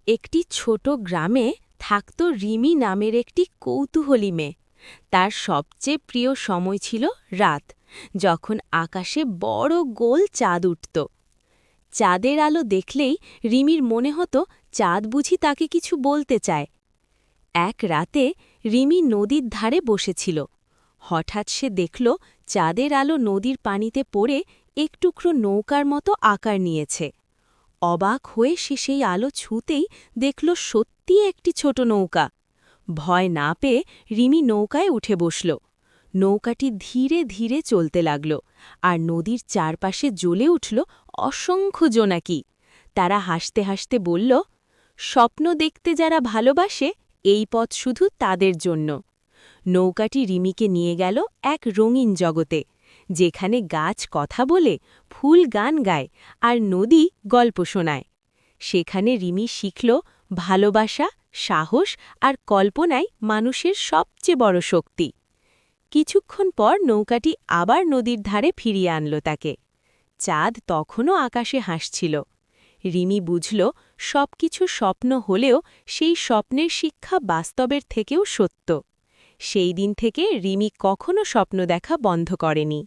একটি ছোট গ্রামে থাকত রিমি নামের একটি কৌতূহলী মেয়ে। তার সবচেয়ে প্রিয় সময় ছিল রাত, যখন আকাশে বড় গোল চাঁদ উঠত। চাঁদের আলো দেখলেই রিমির মনে হতো চাঁদ বুঝি তাকে কিছু বলতে চায়। এক রাতে রিমি নদীর ধারে বসেছিল। হঠাৎ সে দেখল চাঁদের আলো নদীর পানিতে পড়ে এক টুকরো নৌকার মতো আকার নিয়েছে। অবাক হয়ে সে সেই আলো ছুঁতেই দেখল সত্যি একটি ছোট নৌকা। ভয় না পেয়ে রিমি নৌকায় উঠে বসল। নৌকাটি ধীরে ধীরে চলতে লাগল, আর নদীর চারপাশে জ্বলে উঠল অসংখ্য জোনাকি। তারা হাসতে হাসতে বলল, স্বপ্ন দেখতে যারা ভালোবাসে এই পথ শুধু তাদের জন্য। নৌকাটি রিমিকে নিয়ে গেল এক রঙিন জগতে, যেখানে গাছ কথা বলে, ফুল গান গায়, আর নদী গল্প শোনায়। সেখানে রিমি শিখল ভালোবাসা, সাহস আর কল্পনাই মানুষের সবচেয়ে বড় শক্তি। কিছুক্ষণ পর নৌকাটি আবার নদীর ধারে ফিরিয়ে আনল তাকে। চাঁদ তখনও আকাশে হাসছিল। রিমি বুঝল সবকিছু স্বপ্ন হলেও সেই স্বপ্নের শিক্ষা বাস্তবের থেকেও সত্য। সেই দিন থেকে রিমি কখনো স্বপ্ন দেখা বন্ধ করেনি।